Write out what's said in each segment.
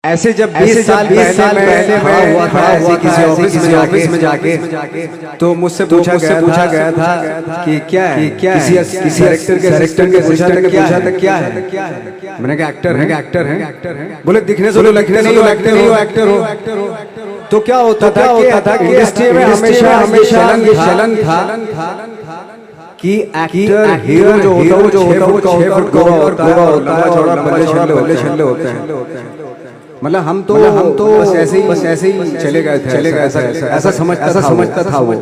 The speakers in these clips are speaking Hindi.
ऐसे जब 20 साल पहले मैं हुआ था किसी ऑफिस में जाके तो मुझसे पूछा गया था कि क्या है किसी डायरेक्टर के पूछा था क्या है। मैंने कहा एक्टर है। बोले दिखने से लगते नहीं हो एक्टर हो। तो क्या होता था कि इंडस्ट्री में हमेशा चलन था कि एक्टर हीरो जो होता है वो 6 फुट गोरा होता है, चौड़ा बल्ले छल्ले होते हैं। मतलब हम तो बस ऐसे ही चले गए थे, ऐसा समझता था वो।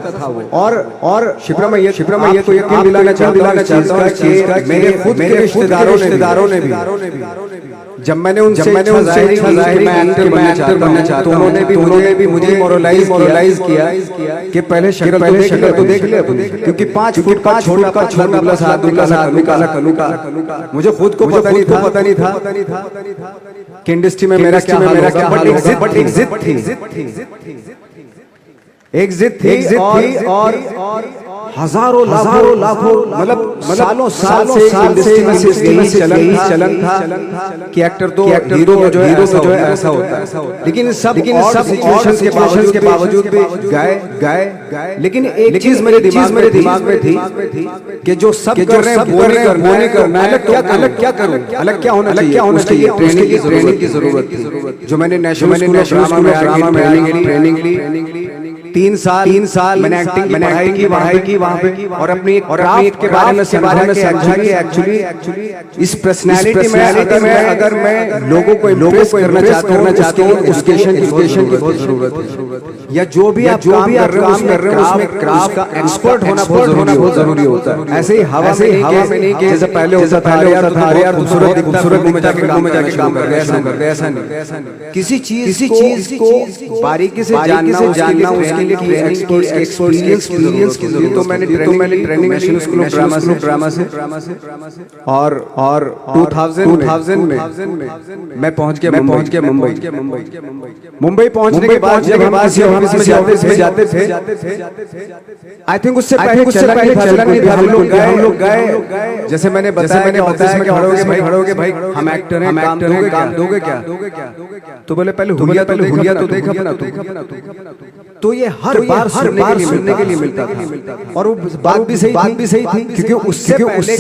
और शिप्रा में ये तो यकीन दिलाना चाहता हूँ कि मेरे खुद के रिश्तेदारों ने भी जब मैंने उनसे मैं एक्टर बनना चाहता हूँ, उन्होंने भी मुझे मोरलाइज किया कि पहले शक्ल तो देख ले, क्योंकि 5 फुट का छोटा दुबला सा काला कलूटा। मुझे खुद को पता नहीं था कि इंडस्ट्री में मेरा क्या हाल होगा, बट एग्जिट थी और हजारों लाखों मतलब सालों से इंडस्ट्री में चलन था कि एक्टर तो हीरो जो है ऐसा होता है। लेकिन सब सिचुएशंस के बावजूद भी गाए। लेकिन एक चीज मेरे दिमाग में थी कि जो सब कर रहे हैं वो नहीं करना है, अलग क्या करूं, अलग क्या होना चाहिए। ट्रेनिंग की जरूरत थी, जो मैंने नेशनल स्कूल ऑफ ड्रामा में ट्रेनिंग ली। 3 साल मैंने एक्टिंग की पढ़ाई की वहाँ पे, और अपनी के बारे में समझा कि एक्चुअली इस पर्सनालिटी में अगर मैं लोगों को इम्प्रेस करना चाहता हूँ, उसके एजुकेशन की बहुत जरूरत है। या जो भी आप काम कर रहे हो उसमें क्राफ्ट का एक्सपर्ट होना बहुत जरूरी होता है। ऐसे ही हवा में नहीं कि जैसे पहले होता था यार खूबसूरत में जाके काम कर गया, ऐसा नहीं। किसी चीज को बारीकी से जानना उसके एक्सपीरियंस की जरूरत। तो मैंने training national school of drama से और 2000 में मैं पहुंच गया मुंबई। पहुंचने के बाद जब हम किसी ऑफिस में जाते थे, आई थिंक उससे पहले चलन नहीं था। हम लोग गए, जैसे मैंने बताया कि खड़े हो गए भाई हम एक्टर हैं, काम दोगे क्या? तो बोले पहले हुलिया तो देख अपना। तो ये हर बार सुनने के लिए मिलता था, और वो बात भी सही थी क्योंकि उससे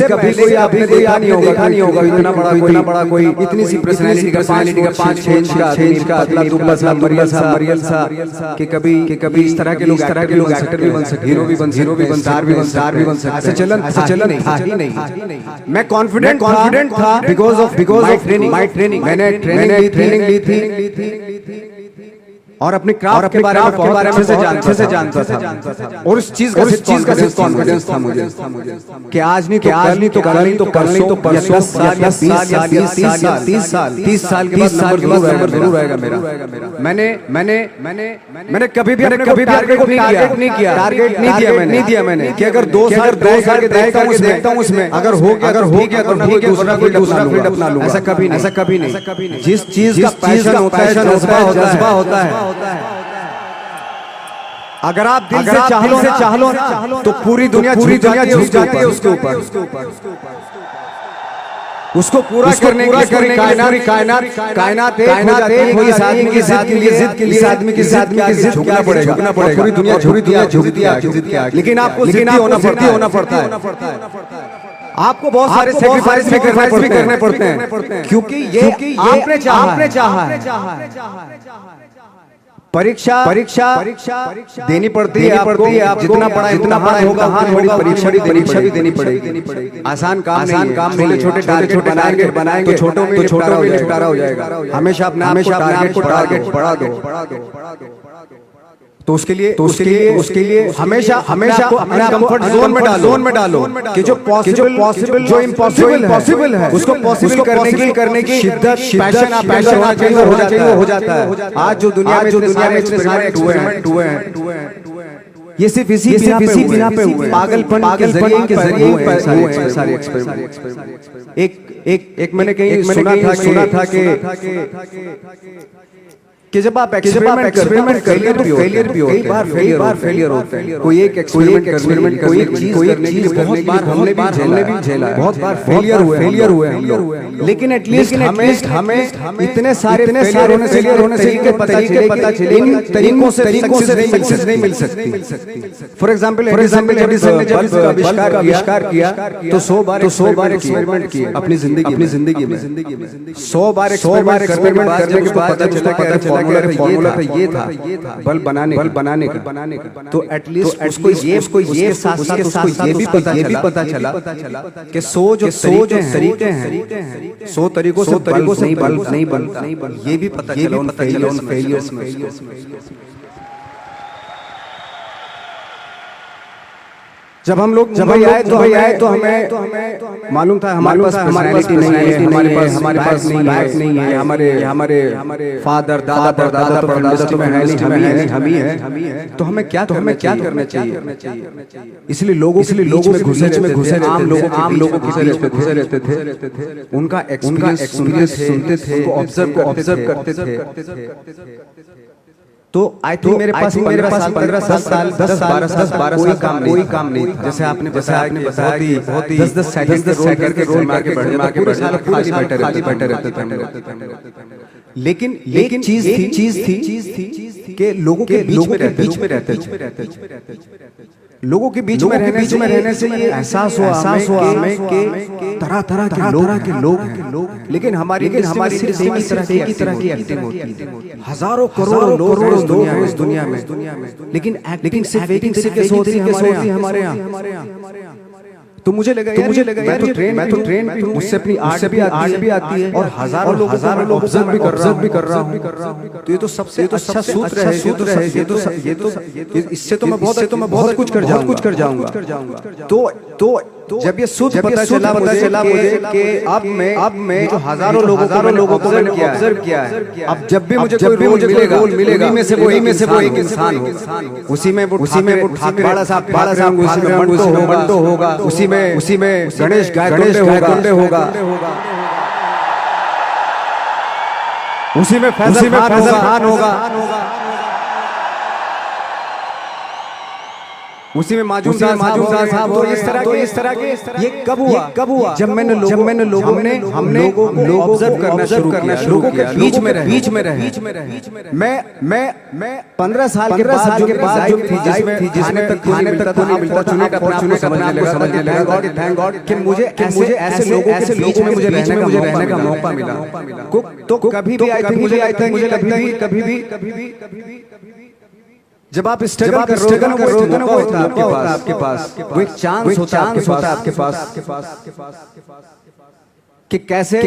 कभी कोई आपने देखा नहीं होगा इतना बड़ा कोई इतनी सी पर्सनालिटी का 5-6 इंच का पतला दुबला सा मरियल सा कि कभी इस तरह के लोग एक्टर भी बन सकते, हीरो भी बन स्टार भी बन सकते। ऐसा चलन था ही नहीं। मैं कॉन्फिडेंट था बिकॉज ऑफ माय ट्रेनिंग। मैंने ट्रेनिंग ली थी और अपने क्राफ्ट के बारे में अच्छे से जानता था, और उस चीज का कॉन्फिडेंस था मुझे कि आज नहीं तो कल नहीं तो परसों 30 साल के बाद नंबर जरूर आएगा मेरा। मैंने कभी भी टारगेट नहीं किया मैंने कि अगर 2 साल के देखता हूँ उसमें अगर हो गया तो दूसरा फील्ड अपना लूंगा। ऐसा कभी नहीं। जिस चीज का पैशन होता है, जज्बा होता है, अगर आप दिल से चाह लो तो पूरी दुनिया झुक जाती है उसके ऊपर। उसको पूरा करने कायनात इस आदमी की जिद झुकना पड़ेगा। पूरी दुनिया झुकती है, लेकिन आपको होना पड़ता है। आपको बहुत सारे सैक्रिफाइस भी करने पड़ते हैं, क्योंकि ये आपने चाहा है। परीक्षा देनी पड़ती है आपको। आप जितना बड़ा होगा बड़ी परीक्षा भी देनी पड़ेगी। आसान काम नहीं। छोटे टारगेट बनाएंगे तो छोटों में छुटकारा हो जाएगा। हमेशा अपने आप को टारगेट बढ़ा दो। तो उसके लिए हमेशा अपने कंफर्ट जोन में डालो कि जो पॉसिबल जो इम्पॉसिबल है उसको पॉसिबल करने की शिद्दत पैशन हो जाता है। आज जो दुनिया में इतने सारे एक्सपेरिमेंट हुए हैं, ये सिर्फ इसी बिना पे हुए, पागलपन के जरिए हुए सारे एक्सपेरिमेंट। एक मैंने कहीं सुना था कि कि जब आप एक्सपेरिमेंट फेलियर भी होते हैं, कई बार फेलियर होते हैं। कोई एक एक्सपेरिमेंट कोई एक चीज करने के लिए बहुत बार हमने भी झेला है, बहुत बार फेलियर हुए हम लोग। लेकिन एटलीस्ट हमें इतने सारे फेलियर होने से पता चले इन तरीकों से नहीं मिल सकती। फॉर एग्जांपल एडिसन ने जब आविष्कार किया तो 100 बार एक्सपेरिमेंट किए अपनी जिंदगी में 100 बार एक्सपेरिमेंट करने के बाद पता चला फॉर्मूला ये था बल्ब बनाने का। तो एटलीस्ट उसको ये साथ ये भी पता चला कि 100 जो तरीके हैं 100 तरीकों से बल्ब नहीं बनता, ये भी पता चला उन फेलियर्स में। जब हम लोग आए तो हमें मालूम था हमारे पास पर्सनैलिटी नहीं है, हमारे पास नहीं है, हमारे फादर दादा परदादा में है, हम ही है। तो हमें क्या करना चाहिए? इसलिए लोगों में घुसे आम लोगों घुसे रहते थे, उनका एक्सपीरियंस सुनते थे, ऑब्जर्व करते थे। तो आई थिंक मेरे पास 15 साल 12 साल कोई काम नहीं था। जैसे आपने बताया बहुत ही 10 सेकंड के रोल में आगे बढ़े पूरे साल खाली बैठे रहते थे। लेकिन चीज थी कि लोगों के बीच में रहते थे। लोगों के बीच में रहने से ये एहसास हुआ हमें कि तरह के लोग हैं, लेकिन हमारी सिर्फ एक ही तरह की एक्टिंग होती है। हजारों करोड़ों लोग इस दुनिया में, लेकिन सिर्फ एक ही सोच हमारे यहाँ। तो मुझे लगा मैं तो ट्रेन मुझसे अपनी आर्ट भी आती है और हजारों लोगों ऑब्जर्व भी कर रहा हूँ। तो ये तो सबसे अच्छा सूत्र है। ये तो इससे तो मैं बहुत कुछ कर जाऊंगा। तो जब ये सूत्र पता चला मुझे कि अब मैं जो हजारों लोगों को मैंने ऑब्जर्व किया है, अब जब भी मुझे कोई रोल मिलेगा में से वो एक इंसान हो, उसी में वो बड़ा सा मंटो होगा, उसी में गणेश गायकवाड़ होगा, उसी में फैजल खान होगा, उसी में माजूमदार साहब। तो इस तरह के ये कब हुआ? जब मैंने लोगों ने ऑब्जर्व करना शुरू किया, लोगों के बीच में रहे। मैं 15 साल के बाद जो जिसमें खाने तक को नहीं मिलता, चुने का समझने लगा। थैंक गॉड कि मुझे ऐसे लोगों के बीच में मुझे रहने का मौका मिला। तो कभी भी मुझे लगता है कभी भी जब आप स्ट्रगल कर रहे हो ना, वो आपके पास वो एक चांस होता है आपके पास कि कैसे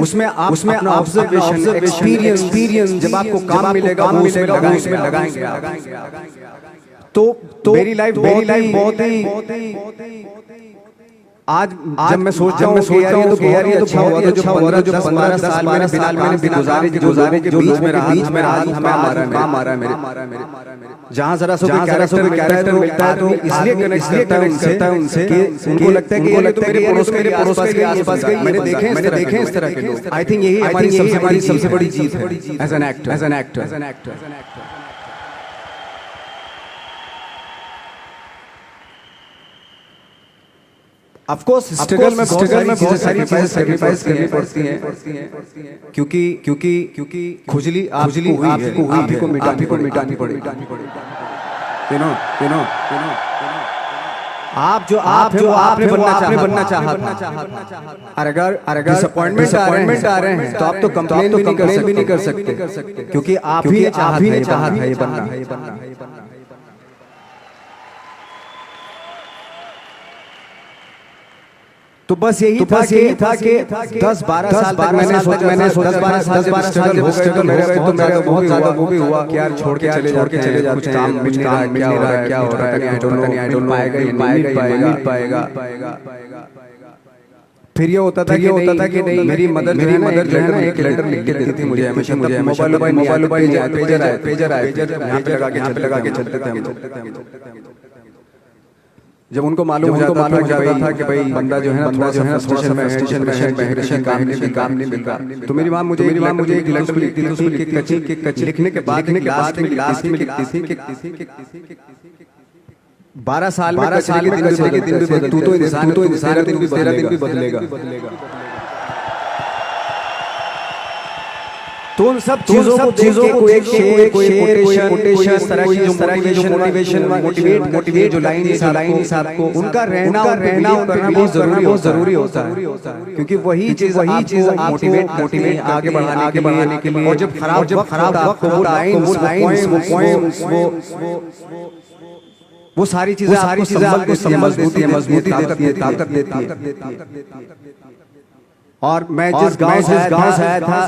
उसमें ऑब्जर्वेशन एक्सपीरियंस जब आपको काम मिलेगा उसमें लगाएंगे। तो मेरी लाइफ बहुत ही आज जब मैं सोचता हूँ कि यार ये तो अच्छा हुआ, जो 15 साल मैंने बिना गुजारे जो बीच में रहा काम आ रहा है मेरे। जहाँ जरा सा कैरेक्टर मिलता है तो इसलिए कनेक्ट करता है उनसे कि उनको लगता है कि ये तो मेरे पड़ोस के आसपास मैंने देखे इस तरह के लोग। आई थिंक यही हमारी सबसे बड़ी जीत है as an actor. Of course struggle में बहुत सारी चीजें सैक्रिफाइस करनी पड़ती हैं, क्योंकि खुजली आपको मिटानी पड़ेगी। यू नो आपने बनना चाहा था। अगर डिसअपॉइंटमेंट आ रहे हैं तो आप तो कंप्लेन भी नहीं कर सकते, क्योंकि आप ही ने चाहा था ये बनना। तो बस यही था कि 10-12 साल तक मैंने सोचा 10-12 साल जब स्ट्रगल हो गए तो मेरा बहुत ज्यादा वो भी हुआ कि यार छोड़ के चले जाते हैं, कुछ काम मिल रहा है, क्या हो रहा है, आई डोंट नो पाएगा। फिर ये होता था कि नहीं, मेरी मदर जो है ना एक लेटर लिख के देती थी मुझे हमेशा। मोबाइल पेजर आए यहाँ पे लगा के चलते थे हम लोग। जब उनको मालूम हो जाता था कि भाई बंदा जो है ना थोड़ा सा स्टेशन में काम नहीं मिल रहा, तो मेरी माँ मुझे एक लेटर लिखती थी, उसमें कच्ची लिखने के बाद लास्ट में लिखती थी कि 12 साल में दिन भी बदल, तू तो इंसान तेरा दिन भी बदलेगा। तो उन सब चीजों को एक मोटिवेट जो लाइन आपको उनका रहना बहुत जरूरी होता है, क्योंकि वही चीज मोटिवेट आगे बढ़ाने के लिए। और जब खराब वो सारी चीजें आपको मजबूती ताकत देती है। और मैं जिस गांव से आया था,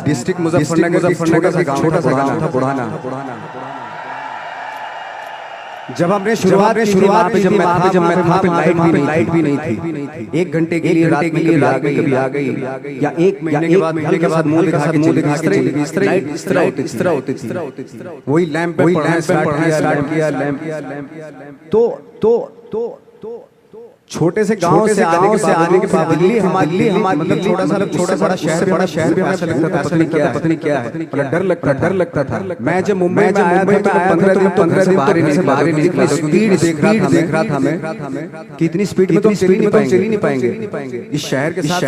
डिस्ट्रिक्ट मुजफ्फरनगर, छोटा सा गांव था बुढ़ाना। जब हमने शुरुआत की जब मैं था लाइट भी नहीं थी। 1 घंटे के लिए रात में कभी आ गई या 1 महीने के बाद मुंह दिखा के इस तरह होती थी। वही लैंप पे पढ़ना स्टार्ट किया लैंप। तो छोटे से गांव से आने के बाद दिल्ली हमारे मतलब छोटा सा शहर भी ऐसा लगता था, पता नहीं क्या है, डर लगता था। मैं जब मुंबई में आया था 15 दिन से बाहर नहीं निकला। स्पीड देख रहा था मैं कि इतनी स्पीड में तो चल ही नहीं पाएंगे, इस शहर के साथ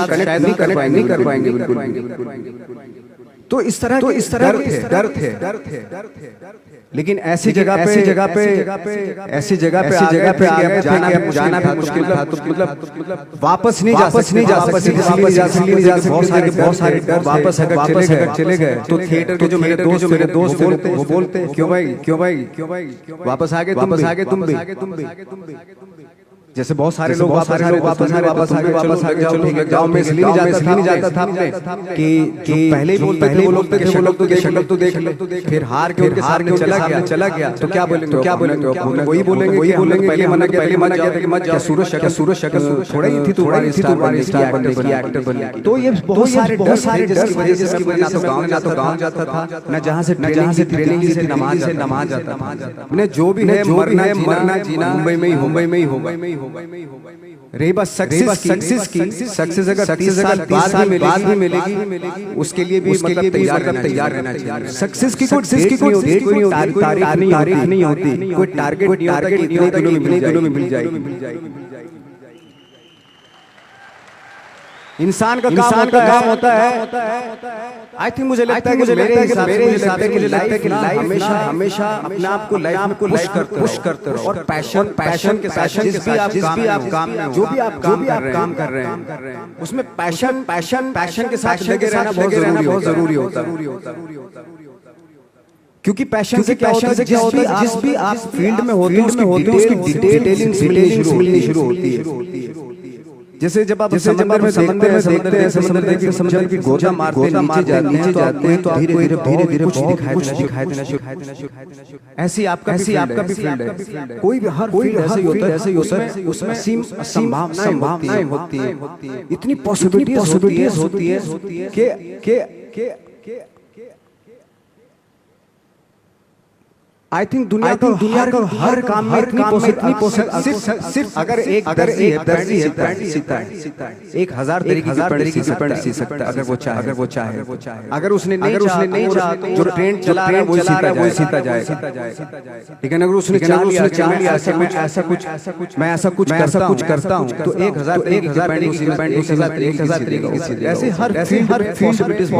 कनेक्ट नहीं कर पाएंगे बिल्कुल। तो इस तरह डर थे। लेकिन ऐसी जगह पे जाना भी मुश्किल था, तो मतलब वापस नहीं जा सकते। बहुत सारे डर वापस अगर चले गए तो थिएटर के जो मेरे दोस्त वो बोलते क्यों भाई वापस आ गए तुम भी। जैसे बहुत सारे लोग वापस आ गए। गांव में इसलिए नहीं जाता था कि पहले ही वो लोग थे शक्ल तो देख ले, फिर हार के चला गया तो क्या बोलेंगे? वही बोलेंगे पहले मना किया था कि मत जा। सूरज शक्ल थोड़ा ही थी, तुम्हारी स्टार बनने की। तो ये बहुत सारे जिसकी वजह से तो गाँव जाता था, न जहाँ से ट्रेनिंग से नमाज जाता था। मैंने जो भी है मरना जीना मुंबई में ही होगा। रही बात सक्सेस की, सक्सेस अगर 30 साल बाद भी मिलेगी, उसके लिए भी मतलब तैयार रहना चाहिए। सक्सेस की कोई तारीख नहीं होती, कोई टारगेट इतने दिनों में मिल जाएगी। इंसान का काम होता है। आई थिंक मुझे लगता है कि मेरे हिसाब से लाइफ हमेशा अपने आप को पुश करते रहो। और पैशन के साथ जिस भी आप काम में जो भी आप काम कर रहे हैं उसमें पैशन के साथ लगे रहना बहुत जरूरी होता है। क्योंकि पैशन से क्या होता है, जिस भी आप फील्ड में होते हैं उसकी डिटेलिंग मिलनी शुरू होती है। जैसे जब आप समंदर में देखते हैं समुद्र की गोता मारते नीचे जाते हैं तो धीरे-धीरे कुछ दिखाई देना शुरू। ऐसी आपका भी फील्ड है। कोई फील्ड ऐसे ही होता है, उसमें संभावनाएं होती है, इतनी पॉसिबिलिटीज होती है कि आई थिंक दुनिया का हर काम में इतनी सिर्फ अगर एक दर्जी है पैंट सीता है, 1000 तरीके की पैंट सी सकता है अगर वो चाहे। अगर उसने नहीं चाहा तो जो ट्रेंड चला रहा है वो सीता जाएगा। लेकिन अगर उसने चाह लिया ऐसा कुछ मैं ऐसा कुछ करता हूँ तो 1000 तरीके। ऐसे हर फील्ड पॉसिबिलिटीज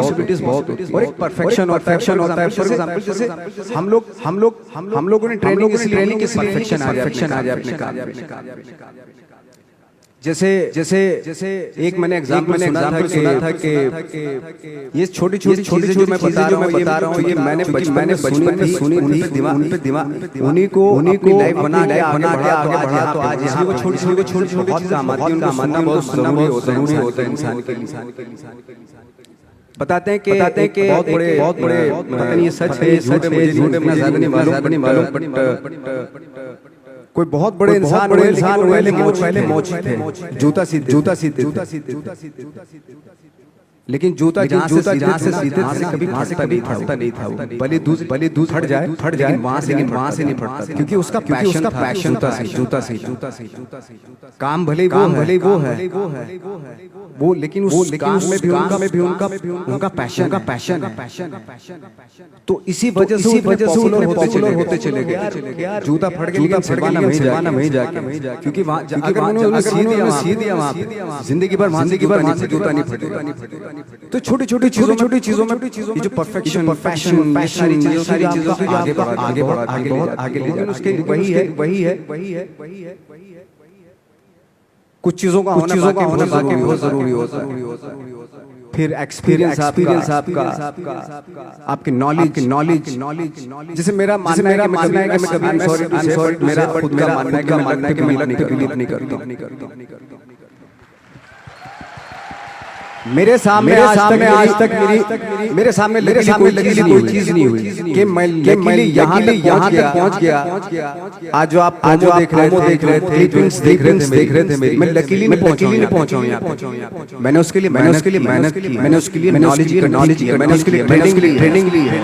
बहुत होती है। और एक परफेक्शन होता है। फॉर एग्जांपल जैसे हम लोगों ने ट्रेनिंग की परफेक्शन आ जाए अपने काम में। जैसे एक मैंने एग्जाम्पल सुना था कि ये छोटी चीजें जो मैं बता रहा हूँ ये मैंने बचपन में सुनी थी। उन्हीं को लाइफ बना के आगे बढ़ा तो आज यहाँ वो छोटी बहुत काम आती है। उनका मानना बहुत जरूरी होता है इंसान के लिए। बताते हैं कि बहुत बड़े पता नहीं ये सच है झूठ है मुझे ज्यादा नहीं मालूम बट कोई बहुत बड़े इंसान हुए लेकिन वो पहले मोची थे, जूता सीते। लेकिन जूता जहाँ से सीधे कभी फटता नहीं था। भले दूध फट जाए वहाँ से नहीं फटता, क्योंकि उसका पैशन था जूता से। काम भले वो है वो, लेकिन उस काम में भी उनका पैशन है। तो इसी वजह से पॉपुलर होते चले गए। जूता फट गया लेकिन सिलवाना नहीं जाके, क्योंकि अगर उन्होंने सी दिया वहाँ पे, जिंदगी भर वहाँ से जूता नहीं फटेगा। तो छोटी चीजों में जो परफेक्शन, पैशन, सारी चीजों से आगे ले जाना, उसके वही है। कुछ चीजों का होना बाकी बहुत जरूरी होता है। फिर एक्सपीरियंस आपका, आपकी नॉलेज। जैसे मेरा मानना है कि मैं कभी मेरा खुद का मानना है कि मैं बिलीव नहीं करता। मेरे सामने आज तक मेरे सामने लगी कोई चीज नहीं हुई कि मैं यहाँ तक पहुँच गया। आज जो आप देख रहे थे मेरी, मैं लकीली नहीं पहुँचा हूँ यहाँ। मैंने उसके लिए मेहनत की, मैंने उसके लिए नॉलेज की, मैंने उसके लिए ट्रेनिंग ली है।